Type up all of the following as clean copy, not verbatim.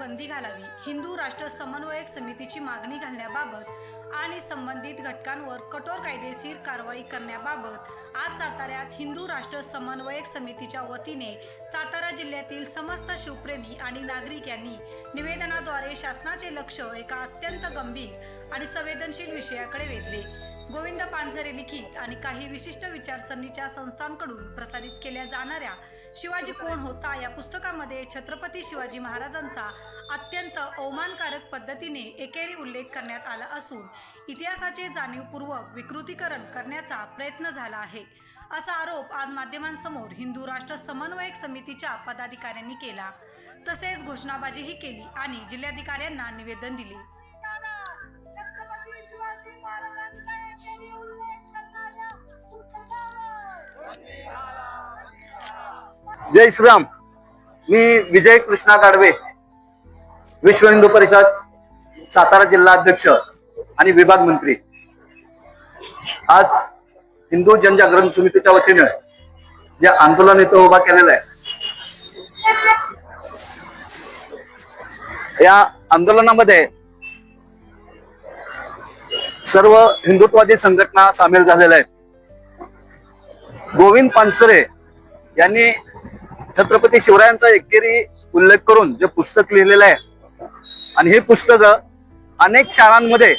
बंदी घालावी, हिंदू राष्ट्र समन्वयक समितीची मागणी घालण्याबाबत आणि संबंधित घटकांवर कठोर कायदेशीर कारवाई करण्याबाबत आज साताऱ्यात हिंदू राष्ट्र समन्वयक समितीच्या वतीने सातारा जिल्ह्यातील समस्त शिवप्रेमी आणि नागरिक यांनी निवेदनाद्वारे शासनाचे लक्ष एका अत्यंत गंभीर आणि संवेदनशील विषयाकडे वेधले। गोविंद पानसरे लिखित आणि काही विशिष्ट विचारसरणीच्या संस्थांकडून प्रसारित केल्या जाणाऱ्या शिवाजी कोण होता या पुस्तकामध्ये छत्रपती शिवाजी महाराजांचा अत्यंत अवमानकारक पद्धतीने एकेरी उल्लेख करण्यात आला असून इतिहासाचे जाणीवपूर्वक विकृतीकरण करण्याचा प्रयत्न झाला आहे, असा आरोप आज माध्यमांसमोर हिंदू राष्ट्र समन्वयक समितीच्या पदाधिकाऱ्यांनी केला। तसेच घोषणाबाजीही केली आणि जिल्हाधिकाऱ्यांना निवेदन दिले। जय श्रीराम। मी विजय कृष्णा गाडवे, विश्व हिंदू परिषद सातारा जिल्हा अध्यक्ष आणि विभाग मंत्री। आज हिंदू जनजागरण समितीच्या वतीने जे आंदोलन इथं उभा केलेलं आहे, या आंदोलनामध्ये सर्व हिंदुत्ववादी संघटना सामील झालेल्या आहेत। गोविंद पानसरे यांनी छत्रपती शिवरायांचा एकेरी उल्लेख करून जे पुस्तक लिहिलेलं आहे आणि हे पुस्तक अनेक शाळांमध्ये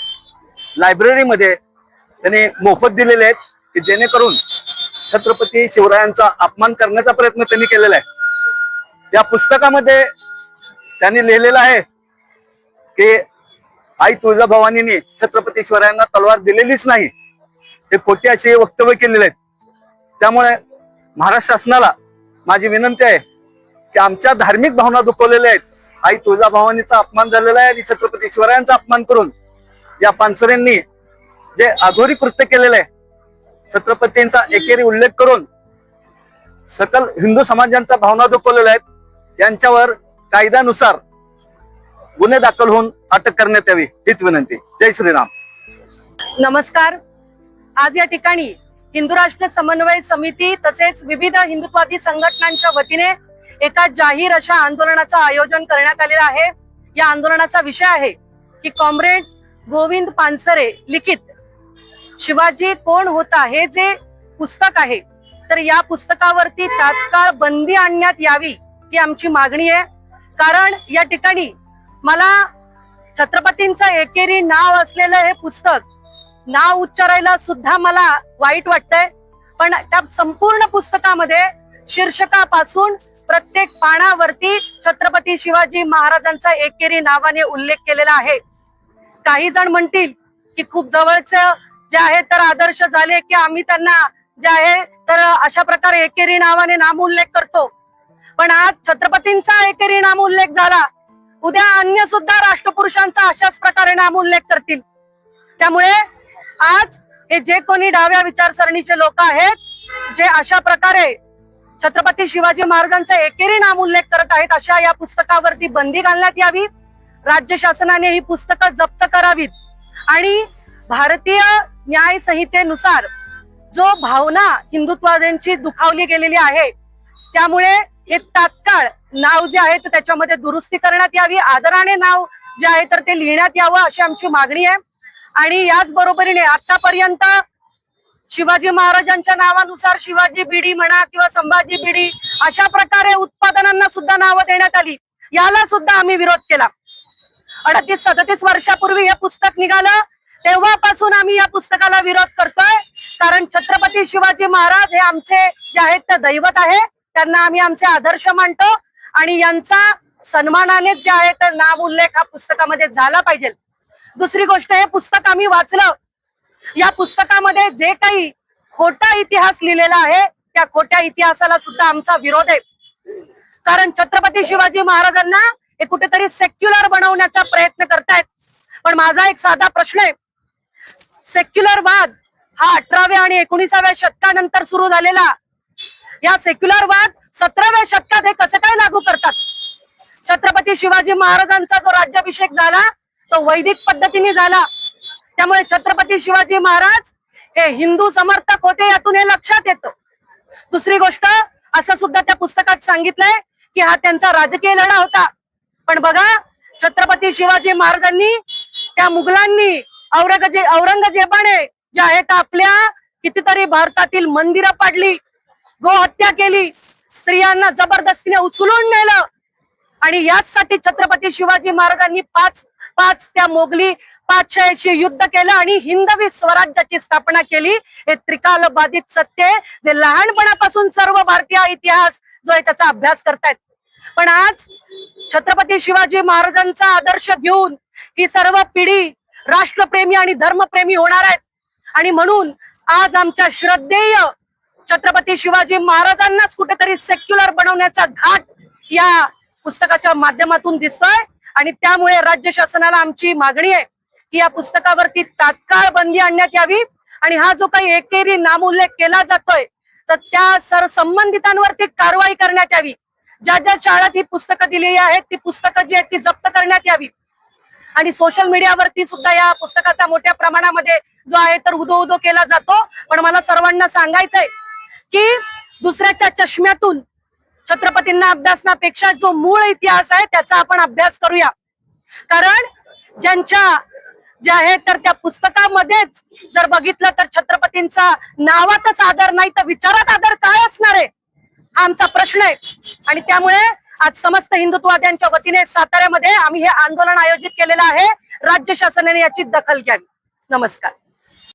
लायब्ररीमध्ये त्यांनी मोफत दिलेले आहेत की जेणेकरून छत्रपती शिवरायांचा अपमान करण्याचा प्रयत्न त्यांनी केलेला आहे। या पुस्तकामध्ये त्यांनी लिहिलेलं आहे की आई तुळजाभवानीने छत्रपती शिवरायांना तलवार दिलेलीच नाही, हे खोटे असे वक्तव्य केलेले आहेत। त्यामुळे महाराष्ट्र शासनाला माझी विनंती आहे की आमच्या धार्मिक भावना दुखवलेल्या आहेत, आई तुळजाभवानीचा अपमान झालेला आहे आणि छत्रपती शिवरायांचा अपमान करून या पानसरेंनी जे अघोरी कृत्य केलेलं आहे, छत्रपतींचा एकेरी उल्लेख करून सकल हिंदू समाजांचा भावना दुखवलेल्या आहेत, यांच्यावर कायद्यानुसार गुन्हे दाखल होऊन अटक करण्यात यावी हीच विनंती। जय श्रीराम। नमस्कार। आज या ठिकाणी हिंदू राष्ट्र समन्वय समिती तसेच विविध हिंदुत्वादी संघटनांच्या वतीने एका जाहीर अशा आंदोलनाचं आयोजन करण्यात आलेलं आहे। या आंदोलनाचा विषय आहे की कॉम्रेड गोविंद पानसरे लिखित शिवाजी कोण होता हे जे पुस्तक आहे, तर या पुस्तकावरती तात्काळ बंदी आणण्यात यावी ही आमची मागणी आहे। कारण या ठिकाणी मला छत्रपतींचं एकेरी नाव असलेलं हे पुस्तक नाव उच्चारायला सुद्धा मला वाईट वाटतंय, पण त्या संपूर्ण पुस्तकामध्ये शीर्षकापासून प्रत्येक पानावरती छत्रपती शिवाजी महाराजांचा एकेरी नावाने उल्लेख केलेला आहे। काही जण म्हणतील की खूप जवळचे जे आहे तर आदर्श झाले की आम्ही त्यांना जे आहे तर अशा प्रकारे एकेरी नावाने नामोल्लेख करतो, पण आज छत्रपतींचा एकेरी नामोल्लेख झाला, उद्या अन्य सुद्धा राष्ट्रपुरुषांचा अशाच प्रकारे नामोल्लेख करतील। त्यामुळे आज हे जे कोणी डाव्या विचारसरणीचे लोक आहेत, जे अशा प्रकारे छत्रपती शिवाजी महाराजांचा एकेरी नामोल्लेख करत आहेत, अशा या पुस्तकावरती बंदी घालण्यात यावी। राज्य शासनाने ही पुस्तकं जप्त करावीत आणि भारतीय न्याय संहितेनुसार जो भावना हिंदुत्वाद्यांची दुखावली गेलेली आहे, त्यामुळे हे तात्काळ नाव जे आहे तर त्याच्यामध्ये दुरुस्ती करण्यात यावी, आदराने नाव जे आहे तर ते लिहिण्यात यावं अशी आमची मागणी आहे। आणि याच बरोबरीने आतापर्यंत शिवाजी महाराजांच्या नावानुसार शिवाजी बिडी म्हणा किंवा संभाजी बिडी अशा प्रकारे उत्पादनांना सुद्धा नावं देण्यात आली, याला सुद्धा आम्ही विरोध केला। 38-37 वर्षापूर्वी हे पुस्तक निघालं, तेव्हापासून आम्ही या पुस्तकाला विरोध करतोय। कारण छत्रपती शिवाजी महाराज हे आमचे जे आहेत ते दैवत आहे, त्यांना आम्ही आमचे आदर्श मानतो आणि यांचा सन्मानाने जे आहे तर नाव उल्लेख हा पुस्तकामध्ये झाला पाहिजे। दुसरी गोष्ट, हे पुस्तक आम्ही वाचलं, या पुस्तकामध्ये जे काही खोटा इतिहास लिहिलेला आहे त्या खोट्या इतिहासाला सुद्धा आमचा विरोध आहे। कारण छत्रपती शिवाजी महाराजांना हे कुठेतरी सेक्युलर बनवण्याचा प्रयत्न करतायत। पण माझा एक साधा प्रश्न आहे, सेक्युलर वाद हा 18व्या आणि 19व्या शतकानंतर सुरू झालेला, या सेक्युलर वाद 17व्या शतकात हे कसे काय लागू करतात? छत्रपती शिवाजी महाराजांचा जो राज्याभिषेक झाला तो वैदिक पद्धतीने झाला, त्यामुळे छत्रपती शिवाजी महाराज हे हिंदू समर्थक होते यातून हे लक्षात येतं। दुसरी गोष्ट, असं सुद्धा त्या पुस्तकात सांगितलंय की हा त्यांचा राजकीय लढा होता, पण बघा छत्रपती शिवाजी महाराजांनी त्या मुघलांनी औरंगजेबाने जे आहेत आपल्या कितीतरी भारतातील मंदिरं पाडली, गोहत्या केली, स्त्रियांना जबरदस्तीने उचलून नेलं आणि याचसाठी छत्रपती शिवाजी महाराजांनी पाच त्या मोगली पातशाहीशी युद्ध केलं आणि हिंदवी स्वराज्याची स्थापना केली. हे त्रिकाल बाधित सत्य आहे, जे लहानपणापासून सर्व भारतीय इतिहास जो आहे त्याचा अभ्यास करतायत. पण आज छत्रपती शिवाजी महाराजांचा आदर्श घेऊन ही सर्व पिढी राष्ट्रप्रेमी आणि धर्मप्रेमी होणार आहेत आणि म्हणून आज आमच्या श्रद्धेय छत्रपती शिवाजी महाराजांनाच कुठेतरी सेक्युलर बनवण्याचा घाट या पुस्तकाच्या माध्यमातून दिसतोय आणि त्यामुळे राज्य शासनाला आमची मागणी आहे की या पुस्तकावरती तात्काळ बंदी आणण्यात यावी आणि हा जो काही एकेरी नामोल्लेख केला जातोय तर त्या संबंधितांवरती कारवाई करण्यात यावी. ज्या ज्या शाळेत ही पुस्तकं दिलेली आहेत ती पुस्तकं जी आहेत ती जप्त करण्यात यावी आणि सोशल मीडियावरती सुद्धा या पुस्तकाचा मोठ्या प्रमाणामध्ये जो आहे तर उदो केला जातो. पण मला सर्वांना सांगायचंय की दुसऱ्याच्या चष्म्यातून छत्रपतींना अभ्यासनापेक्षा जो मूळ इतिहास आहे त्याचा आपण अभ्यास करूया. कारण ज्या आहेत तर त्या पुस्तकामध्येच जर बघितलं तर छत्रपतींचा नावातच आदर नाही तर विचारात आदर काय असणार आहे हा आमचा प्रश्न आहे. आणि त्यामुळे आज समस्त हिंदुत्ववाद्यांच्या वतीने साताऱ्यामध्ये आम्ही हे आंदोलन आयोजित केलेलं आहे. राज्य शासनाने याची दखल घ्यावी. नमस्कार.